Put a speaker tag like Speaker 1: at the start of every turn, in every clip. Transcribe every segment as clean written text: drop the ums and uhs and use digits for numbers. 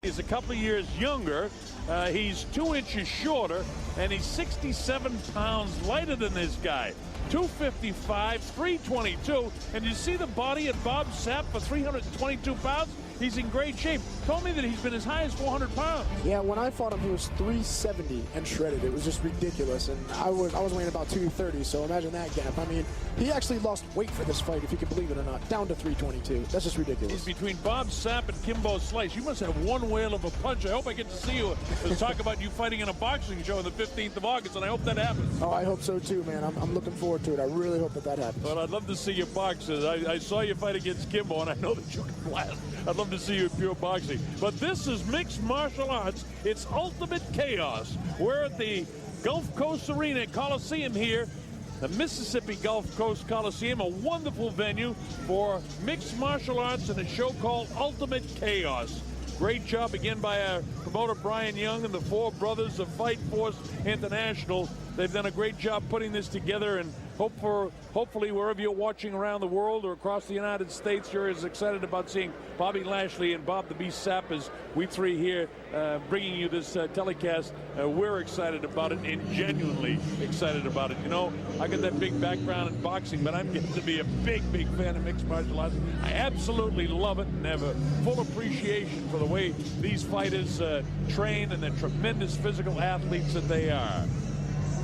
Speaker 1: He's a couple of years younger. He's 2 inches shorter, and he's 67 pounds lighter than this guy. 255, 322, and you see the body of Bob Sapp for 322 pounds? He's in great shape. Told me that he's been as high as 400 pounds.
Speaker 2: Yeah, when I fought him, he was 370 and shredded. It was just ridiculous, and I was weighing about 230, so imagine that gap. I mean, he actually lost weight for this fight, if you can believe it or not, down to 322. That's just ridiculous.
Speaker 1: He's between Bob Sapp and Kimbo Slice. You must have one whale of a punch. I hope I get to see you to talk about you fighting in a boxing show on the 15th of August, and I hope that happens.
Speaker 2: Oh, I hope so too, man. I'm looking forward to it. I really hope that happens.
Speaker 1: Well, I'd love to see you box. I saw you fight against Kimbo, and I know that you can blast. I'd love to see you in pure boxing. But this is mixed martial arts. It's ultimate chaos. We're at the Gulf Coast Arena Coliseum here, the Mississippi Gulf Coast Coliseum, a wonderful venue for mixed martial arts and a show called Ultimate Chaos. Great job again by our promoter Brian Young and the four brothers of Fight Force International. They've done a great job putting this together, and hopefully wherever you're watching around the world or across the United States, you're as excited about seeing Bobby Lashley and Bob the Beast Sapp as we three here bringing you this telecast. We're excited about it and genuinely excited about it. You know, I got that big background in boxing, but I'm getting to be a big fan of mixed martial arts. I absolutely love it and have a full appreciation for the way these fighters train and the tremendous physical athletes that they are.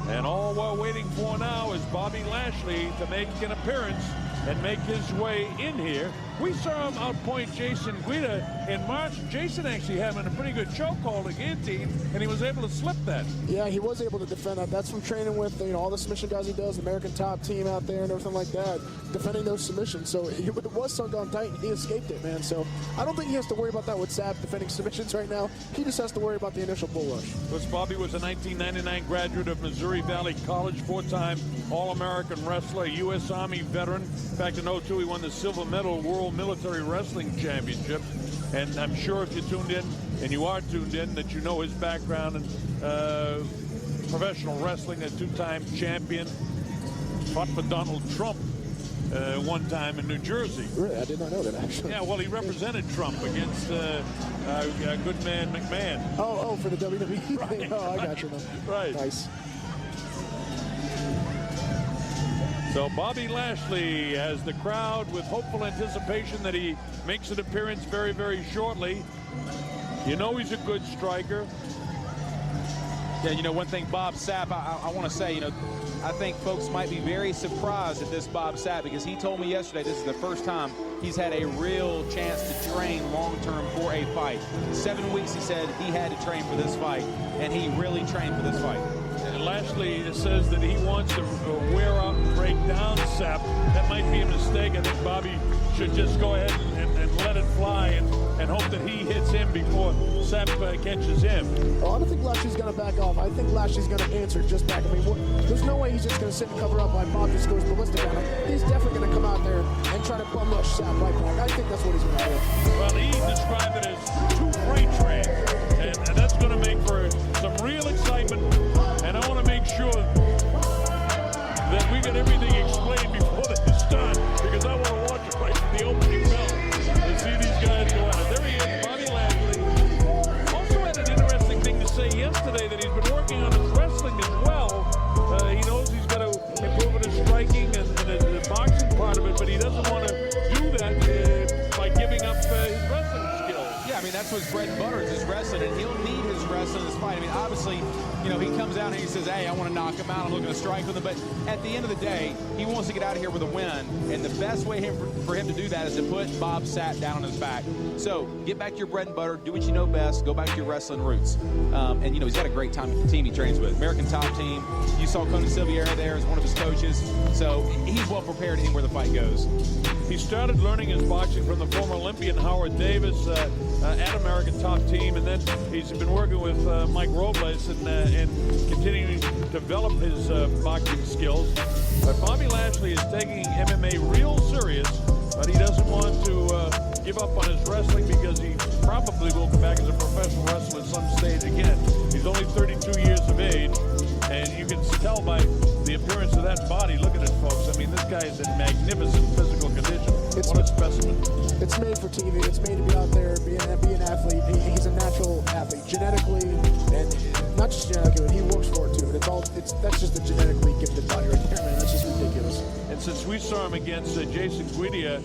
Speaker 1: And all we're waiting for now is Bobby Lashley to make an appearance and make his way in here. We saw him outpoint Jason Guida in March. Jason actually having a pretty good chokehold at guillotine, and he was able to slip that.
Speaker 2: Yeah, he was able to defend that. That's from training with all the submission guys he does, American Top Team out there and everything like that, defending those submissions. So it was sunk on tight, and he escaped it, man. So I don't think he has to worry about that with Sapp defending submissions right now. He just has to worry about the initial bull rush.
Speaker 1: Bobby was a 1999 graduate of Missouri Valley College, four-time All-American wrestler, U.S. Army veteran. In fact, in 2002, he won the silver medal World Military Wrestling Championship. And I'm sure if you tuned in, and you are tuned in, that you know his background in professional wrestling, a two-time champion. Fought for Donald Trump one time in New Jersey.
Speaker 2: Really? I did not know that, actually.
Speaker 1: Yeah, well, he represented Trump against good man McMahon.
Speaker 2: Oh, for the WWE?
Speaker 1: Right.
Speaker 2: Oh, I got you, man.
Speaker 1: Right.
Speaker 2: Nice.
Speaker 1: So Bobby Lashley has the crowd with hopeful anticipation that he makes an appearance very shortly. You know he's a good striker.
Speaker 3: Yeah, you know, one thing Bob Sapp, I want to say, I think folks might be very surprised at this Bob Sapp, because he told me yesterday this is the first time he's had a real chance to train long-term for a fight. 7 weeks, he said, he had to train for this fight, and he really trained for this fight.
Speaker 1: And Lashley says that he wants to wear out and break down Sapp. That might be a mistake. I think Bobby should just go ahead and let it fly and hope that he hits him before Sapp catches him.
Speaker 2: Oh, I don't think Lashley's going to back off. I think Lashley's going to answer just back. I mean, there's no way he's just going to sit and cover up like Bob just goes ballistic on him. He's definitely going to come out there and try to bum rush Sapp right back. I think that's what he's going to do.
Speaker 1: Well, he described it as two freight trains, and that's going to make for some real excitement. And I want to make sure that we get everything explained before they start, because I want to watch it right from the opening bell and see these guys go at it. There he is, Bobby Lashley. Also had an interesting thing to say yesterday, that he's been working on his wrestling as well. He knows he's got to improve in his striking and the boxing part of it, but he doesn't want to do that by giving up his wrestling skills.
Speaker 3: Yeah, I mean, that's what's bread and butter is his wrestling, and he'll need his wrestling in this fight. I mean, obviously, he comes out and he says, hey, I want to knock him out, I'm looking to strike with him, but at the end of the day, he wants to get out of here with a win, and the best way for him to do that is to put Bob Sapp down on his back. So, get back to your bread and butter, do what you know best, go back to your wrestling roots. And, he's got a great team he trains with. American Top Team, you saw Conan Silveira there as one of his coaches, so he's well prepared anywhere the fight goes.
Speaker 1: He started learning his boxing from the former Olympian Howard Davis at American Top Team, and then he's been working with Mike Robles and continuing to develop his boxing skills. But Bobby Lashley is taking MMA real serious, but he doesn't want to give up on his wrestling, because he probably will come back as a professional wrestler at some stage again. He's only 32 years of age, and you can tell by the appearance of that body. Look at it, folks. I mean, this guy is in magnificent physical condition. What a specimen.
Speaker 2: It's made for TV. It's made to be out there, be an athlete. He's a natural genetically, and not just genetically, but he works for it too. And that's just a genetically gifted body right there, man. That's just ridiculous.
Speaker 1: And since we saw him against Jason Guidia,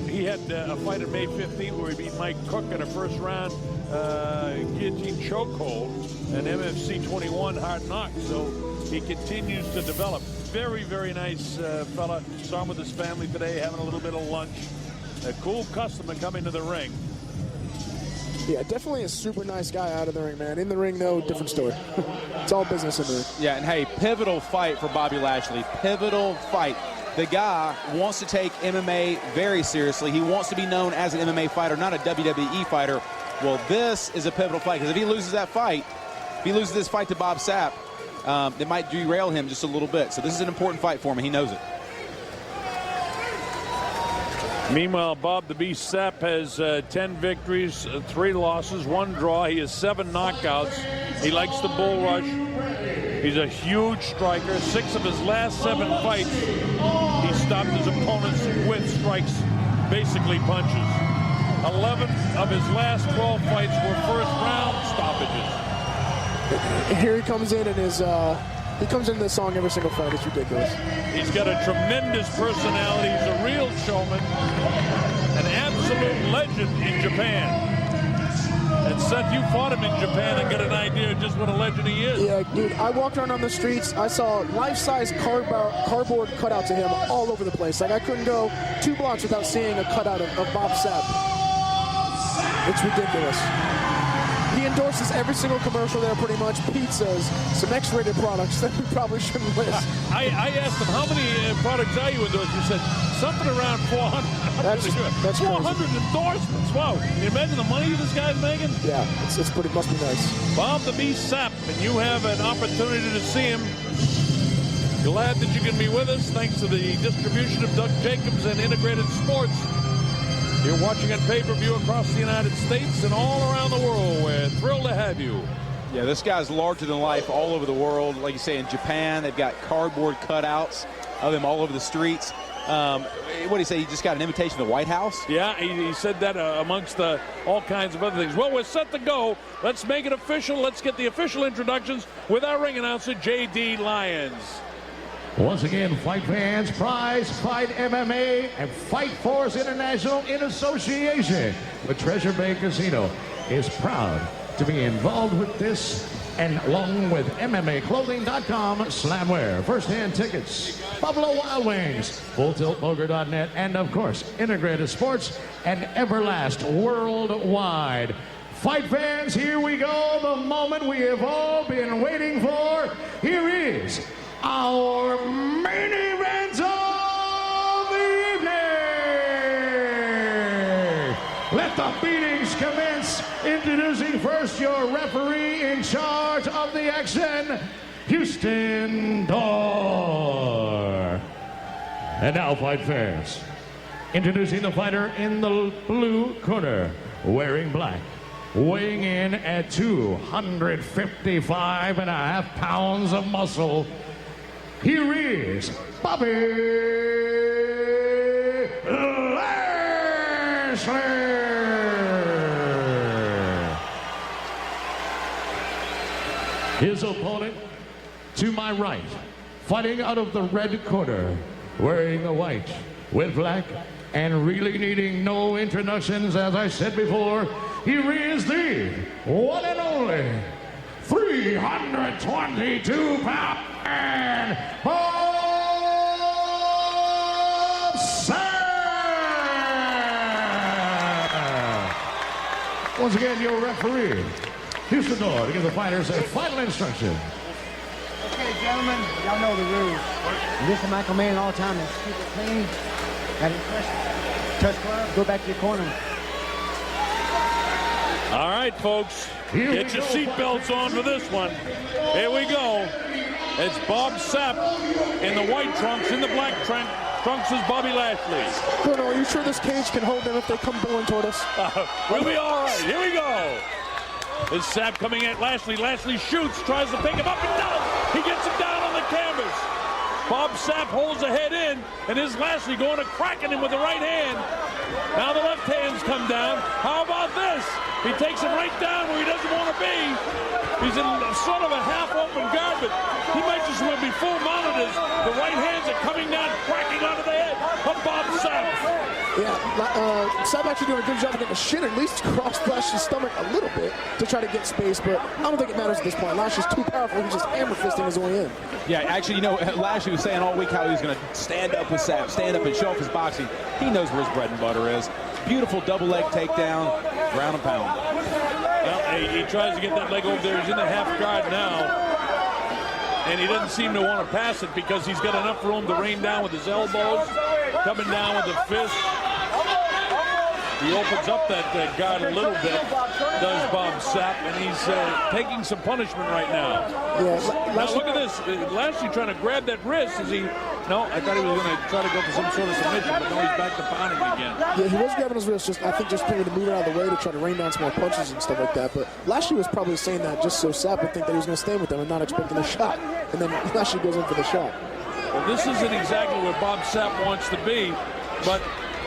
Speaker 1: he had a fight on May 15th where he beat Mike Cook in a first round guillotine chokehold, an MFC 21 hard knock. So he continues to develop. Very, very nice fella. Saw him with his family today, having a little bit of lunch. A cool customer coming to the ring.
Speaker 2: Yeah, definitely a super nice guy out of the ring, man. In the ring, though, different story. It's all business in the ring.
Speaker 3: Yeah, and hey, pivotal fight for Bobby Lashley. Pivotal fight. The guy wants to take MMA very seriously. He wants to be known as an MMA fighter, not a WWE fighter. Well, this is a pivotal fight, because if he loses that fight, if he loses this fight to Bob Sapp, it might derail him just a little bit. So this is an important fight for him, and he knows it.
Speaker 1: Meanwhile, Bob the Beast Sapp has 10 victories, 3 losses, 1 draw. He has 7 knockouts. He likes the bull rush. He's a huge striker. 6 of his last 7 fights, he stopped his opponents with strikes, basically punches. 11 of his last 12 fights were first-round stoppages.
Speaker 2: Here he comes in and he comes into the song every single fight. It's ridiculous.
Speaker 1: He's got a tremendous personality. He's a real showman, an absolute legend in Japan. And Seth, you fought him in Japan and got an idea of just what a legend he is.
Speaker 2: Yeah, dude, I walked around on the streets. I saw life-size cardboard cutouts of him all over the place. Like, I couldn't go 2 blocks without seeing a cutout of Bob Sapp. It's ridiculous. He endorses every single commercial there, pretty much. Pizzas, some X-rated products that we probably shouldn't list.
Speaker 1: I asked him, how many products are you endorsing? He said, something around 400.
Speaker 2: That's
Speaker 1: 400
Speaker 2: crazy.
Speaker 1: Endorsements. Wow. Can you imagine the money this guy's making?
Speaker 2: Yeah, it's pretty, must be nice.
Speaker 1: Bob the Beast Sapp, and you have an opportunity to see him. Glad that you can be with us, thanks to the distribution of Doug Jacobs and Integrated Sports. You're watching on pay-per-view across the United States and all around the world. We're thrilled to have you.
Speaker 3: Yeah, this guy's larger than life all over the world. Like you say, in Japan, they've got cardboard cutouts of him all over the streets. What do you say? He just got an invitation to the White House?
Speaker 1: Yeah, he said that amongst all kinds of other things. Well, we're set to go. Let's make it official. Let's get the official introductions with our ring announcer, J.D. Lyons.
Speaker 4: Once again, fight fans, Prize Fight MMA and Fight Force International in association with Treasure Bay Casino is proud to be involved with this, and along with MMAclothing.com/wear, first-hand tickets, Buffalo Wild Wings, FullTiltPoker.net, and of course, Integrated Sports and Everlast Worldwide. Fight fans, here we go, the moment we have all been waiting for. Here is our main event of the evening. Let the beatings commence. Introducing first your referee in charge of the action, Houston Door. And now, fight fans, introducing the fighter in the blue corner, wearing black, weighing in at 255.5 pounds of muscle. Here is Bobby Lashley. His opponent to my right, fighting out of the red corner, wearing the white with black, and really needing no introductions, as I said before, here is the one and only 322-pound man, Bob Sapp. Once again, your referee, Houston Door, to give the fighters a final instruction.
Speaker 5: Okay, gentlemen, y'all know the rules. This is Michael Mann all the time. And keep it clean. Got any questions? Touch glove, go back to your corner.
Speaker 1: All right, folks, get your seatbelts on for this one. Here we go. It's Bob Sapp in the white trunks. In the black trunks is Bobby Lashley.
Speaker 2: Bruno, are you sure this cage can hold them if they come bowling toward us?
Speaker 1: We'll be all right. Here we go. It's Sapp coming at Lashley. Lashley shoots, tries to pick him up, and does. He gets him down on the canvas. Bob Sapp holds the head in, and is Lashley going to crack at him with the right hand. Now the left hands come down. How about this? He takes him right down where he doesn't want to be. He's in sort of a half-open guard, but he might just well be full mounted as the right hands are coming down, cracking onto the head of Bob Sapp.
Speaker 2: Yeah, Sapp actually doing a good job of getting the shin, at least cross Lashley's stomach a little bit to try to get space, but I don't think it matters at this point. Lashley's too powerful. He's just hammer fisting his way in.
Speaker 3: Yeah, actually, you know, Lashley was saying all week how he was going to stand up with Sapp, stand up and show off his boxing. He knows where his bread and butter is. Beautiful double leg takedown, ground and pound.
Speaker 1: Well, he tries to get that leg over there. He's in the half guard now. And he doesn't seem to want to pass it because he's got enough room to rain down with his elbows, coming down with the fist. He opens up that guard a little bit, does Bob Sapp, and he's taking some punishment right now.
Speaker 2: Yeah,
Speaker 1: Now look at this. Lashley trying to grab that wrist. No, I thought he was going to try to go for some sort of submission, but no, he's back to pounding again.
Speaker 2: Yeah, he was grabbing his wrist, I think just trying to move it out of the way to try to rain down some more punches and stuff like that. But Lashley was probably saying that just so Sapp would think that he was going to stand with him and not expecting a shot. And then Lashley goes in for the shot.
Speaker 1: Well, this isn't exactly where Bob Sapp wants to be, but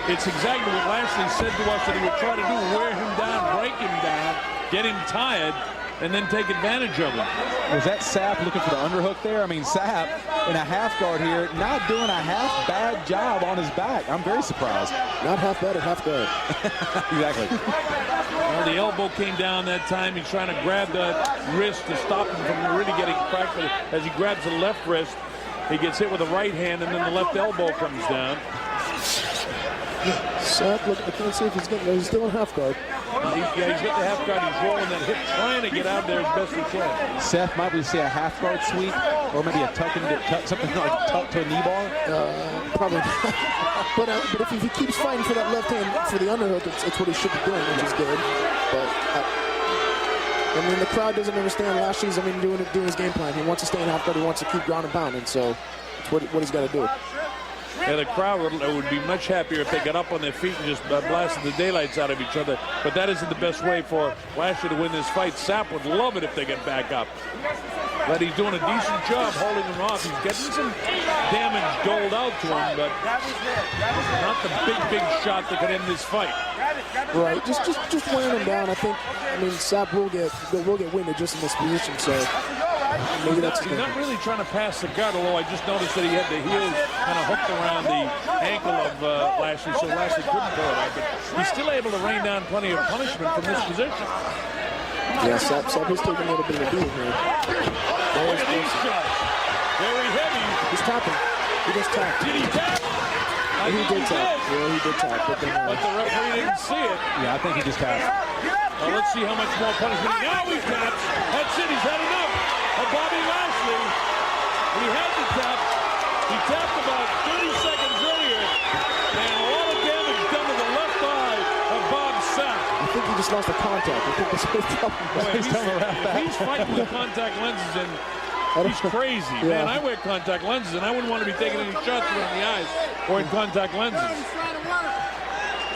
Speaker 1: it's exactly what Lashley said to us that he would try to do, wear him down, break him down, get him tired, and then take advantage of him.
Speaker 3: Was that Sapp looking for the underhook there? I mean, Sapp in a half guard here, not doing a half bad job on his back. I'm very surprised.
Speaker 2: Not half bad or half guard.
Speaker 3: Exactly.
Speaker 1: Well, the elbow came down that time. He's trying to grab the wrist to stop him from really getting cracked. But as he grabs the left wrist, he gets hit with the right hand, and then the left elbow comes down.
Speaker 2: Sapp, look, I can't see if he's getting there. He's still in half guard.
Speaker 1: He's got the half guard. He's rolling that hip, trying to get out there as best he can.
Speaker 3: Seth, might we see a half guard sweep or maybe a tuck and get something like tuck to a knee bar?
Speaker 2: Probably not. but if he keeps fighting for that left hand for the underhook, it's what he should be doing, which is good. But I mean, the crowd doesn't understand Lashley's. Doing his game plan. He wants to stay in half guard. He wants to keep ground and pounding. So it's what he's got to do.
Speaker 1: Yeah, the crowd would be much happier if they got up on their feet and just blasted the daylights out of each other. But that isn't the best way for Lashley to win this fight. Sapp would love it if they get back up. But he's doing a decent job holding him off. He's getting some damage doled out to him, but not the big shot that could end this fight.
Speaker 2: Right, just wearing him down. I mean, Sapp will get winded just in this position. So maybe
Speaker 1: he's not really trying to pass the guard, although I just noticed that he had the heels kind of hooked around the ankle of Lashley, so Lashley couldn't pull it out. But he's still able to rain down plenty of punishment from this position.
Speaker 2: Yeah, Sapp is taking a little bit of a beating here.
Speaker 1: Look at these shots. Very heavy.
Speaker 2: He's tapping. He just tapped.
Speaker 1: Did he tap?
Speaker 2: He did tap. Yeah, he did tap. But
Speaker 1: the referee didn't see it.
Speaker 3: Yeah, I think he just tapped.
Speaker 1: Well, let's see how much more punishment. Now he taps. That's it. He's had enough of Bobby Lashley. He had to tap. He tapped about 30 seconds earlier. And a lot of damage done to the left eye of Bob Sapp.
Speaker 2: I think he just lost the contact. I think that's what he's talking about.
Speaker 1: He's fighting with contact lenses, and he's crazy.
Speaker 2: Yeah.
Speaker 1: Man, I wear contact lenses, and I wouldn't want to be taking any shots in the eyes or in contact lenses.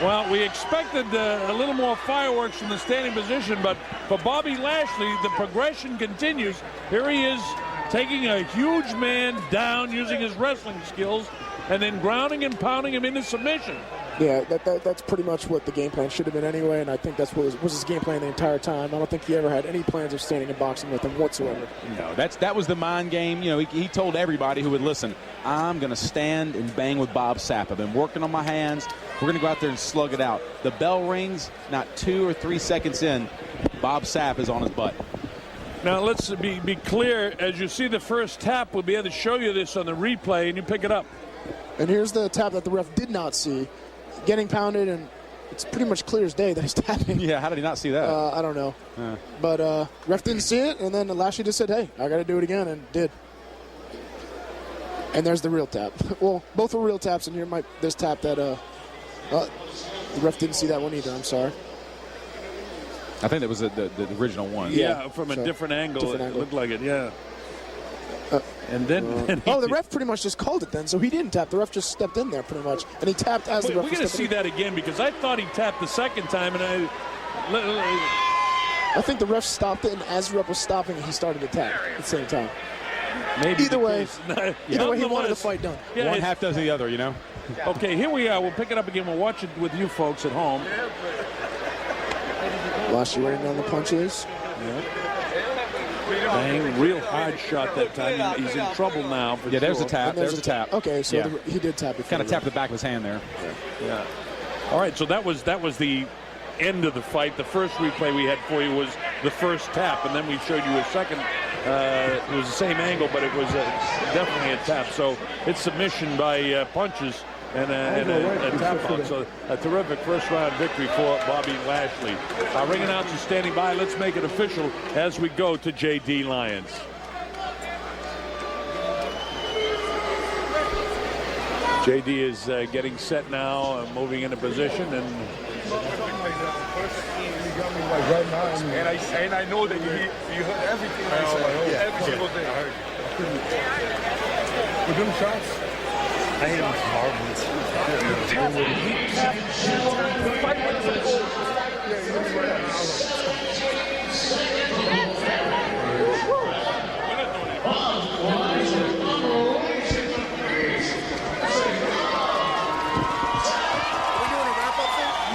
Speaker 1: Well, we expected a little more fireworks from the standing position, but for Bobby Lashley, the progression continues. Here he is taking a huge man down using his wrestling skills and then grounding and pounding him into submission.
Speaker 2: Yeah, that's pretty much what the game plan should have been anyway, and I think that's what was his game plan the entire time. I don't think he ever had any plans of standing and boxing with him whatsoever.
Speaker 3: No, that was the mind game. You know, he told everybody who would listen, I'm going to stand and bang with Bob Sapp. I've been working on my hands. We're going to go out there and slug it out. The bell rings, not 2 or 3 seconds in, Bob Sapp is on his butt.
Speaker 1: Now, let's be clear. As you see the first tap, we'll be able to show you this on the replay, and you pick it up.
Speaker 2: And here's the tap that the ref did not see. Getting pounded, and it's pretty much clear as day that he's tapping.
Speaker 3: Yeah, how did he not see that?
Speaker 2: I don't know. But ref didn't see it, and then Lashley just said, hey, I got to do it again, and did. And there's the real tap. Well, both were real taps, and here this tap that the ref didn't see that one either. I'm sorry.
Speaker 3: I think that was the original one.
Speaker 1: Yeah, from a different angle. It looked like it, yeah. And then
Speaker 2: the ref pretty much just called it then, so he didn't tap. The ref just stepped in there pretty much, and he tapped as the ref.
Speaker 1: We're going to see that again because I thought he tapped the second time, and
Speaker 2: I think the ref stopped it, and as the ref was stopping, he started to tap at the same time.
Speaker 1: maybe
Speaker 2: Either way,
Speaker 1: Yeah.
Speaker 2: either way, he wanted the
Speaker 1: Nonetheless,
Speaker 2: fight done.
Speaker 1: yeah,
Speaker 3: One half does the other, you know?
Speaker 1: Okay, here we are. We'll pick it up again. We'll watch it with you folks at home.
Speaker 2: Lashley waiting on the punches.
Speaker 1: Bang, real hard shot that time. He's in trouble now. For
Speaker 3: Yeah, there's
Speaker 1: sure.
Speaker 3: a tap. There's a tap.
Speaker 2: Okay, so
Speaker 3: Yeah.
Speaker 2: he did tap before.
Speaker 3: Kind of tapped the back of his hand there.
Speaker 1: Yeah. All right, so that was the end of the fight. The first replay we had for you was the first tap, and then we showed you a second. It was the same angle, but it was definitely a tap. So it's submission by punches and a tap out. So a terrific first round victory for Bobby Lashley. Our ring announcer standing by. Let's make it official as we go to J.D. Lyons. J.D. is getting set now, moving into position, and
Speaker 6: And I know that you heard everything I said. Every single thing. I heard. With them shots, I hit him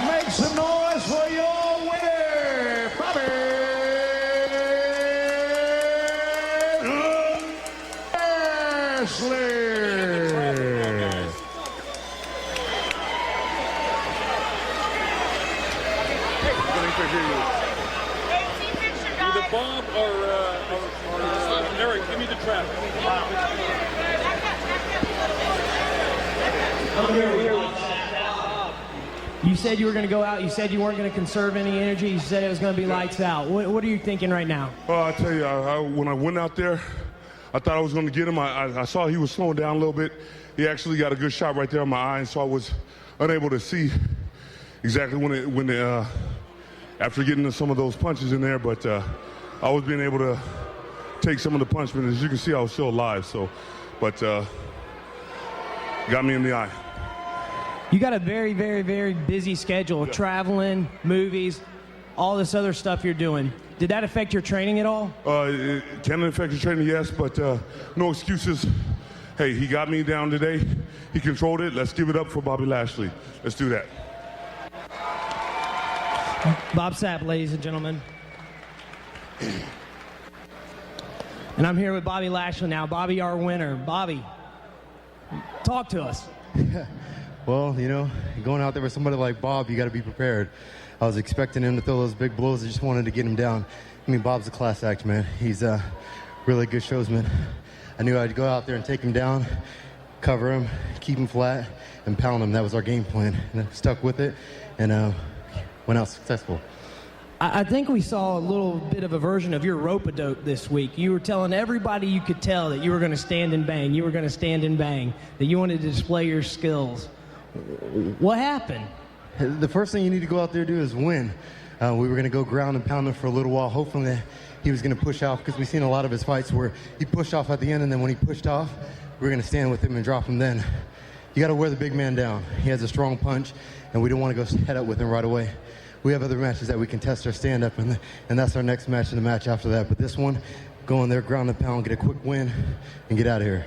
Speaker 4: Make some noise for your winner, Bobby Lashley.
Speaker 1: either Bob or Eric, give me the trap.
Speaker 7: You said you were going to go out. You said you weren't going to conserve any energy. You said it was going to be lights out. What are you thinking right now?
Speaker 6: Well, I tell you, when I went out there, I thought I was going to get him. I saw he was slowing down a little bit. He actually got a good shot right there on my eye, and so I was unable to see exactly when after getting some of those punches in there. But I was being able to take some of the punishment. As you can see, I was still alive. So, but got me in the eye.
Speaker 7: You got a very, very, very busy schedule, traveling, movies, all this other stuff you're doing. Did that affect your training at all?
Speaker 6: It can affect your training, yes, but no excuses. Hey, he got me down today. He controlled it. Let's give it up for Bobby Lashley. Let's do that.
Speaker 7: Bob Sapp, ladies and gentlemen. And I'm here with Bobby Lashley now. Bobby, our winner. Bobby, talk to us.
Speaker 8: Well, you know, going out there with somebody like Bob, you got to be prepared. I was expecting him to throw those big blows. I just wanted to get him down. I mean, Bob's a class act, man. He's a really good showsman. I knew I'd go out there and take him down, cover him, keep him flat, and pound him. That was our game plan. And I stuck with it and went out successful.
Speaker 7: I think we saw a little bit of a version of your rope-a-dope this week. You were telling everybody you could tell that you were going to stand and bang. You were going to stand and bang, that you wanted to display your skills. What happened?
Speaker 8: The first thing you need to go out there and do is win. We were going to go ground and pound him for a little while, hoping that he was going to push off, because we've seen a lot of his fights where he pushed off at the end, and then when he pushed off, we were going to stand with him and drop him then. You got to wear the big man down. He has a strong punch, and we don't want to go head up with him right away. We have other matches that we can test our stand-up, and that's our next match and the match after that. But this one, go in there, ground and pound, get a quick win, and get out of here.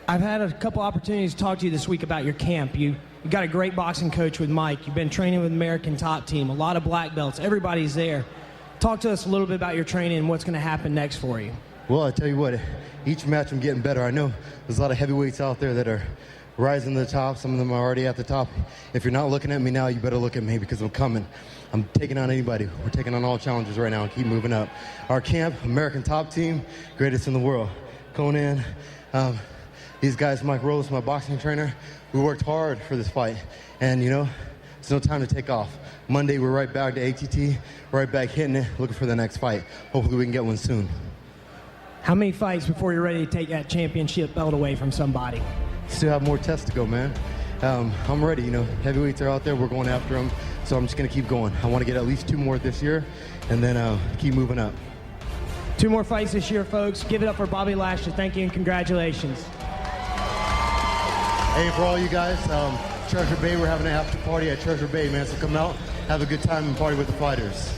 Speaker 7: I've had a couple opportunities to talk to you this week about your camp. You got a great boxing coach with Mike. You've been training with American Top Team, a lot of black belts. Everybody's there. Talk to us a little bit about your training and what's going to happen next for you.
Speaker 8: Well, I tell you what, each match I'm getting better. I know there's a lot of heavyweights out there that are rising to the top. Some of them are already at the top. If you're not looking at me now, you better look at me, because I'm coming. I'm taking on anybody. We're taking on all challengers right now and keep moving up. Our camp, American Top Team, greatest in the world. Conan, these guys, Mike Rose, my boxing trainer, we worked hard for this fight. And, you know, it's no time to take off. Monday, we're right back to ATT, right back hitting it, looking for the next fight. Hopefully we can get one soon.
Speaker 7: How many fights before you're ready to take that championship belt away from somebody?
Speaker 8: Still have more tests to go, man. I'm ready, you know. Heavyweights are out there. We're going after them. So I'm just going to keep going. I want to get at least 2 more this year and then keep moving up.
Speaker 7: 2 more fights this year, folks. Give it up for Bobby Lashley. Thank you and congratulations.
Speaker 8: Hey, for all you guys, Treasure Bay, we're having an after party at Treasure Bay, man. So come out, have a good time, and party with the fighters.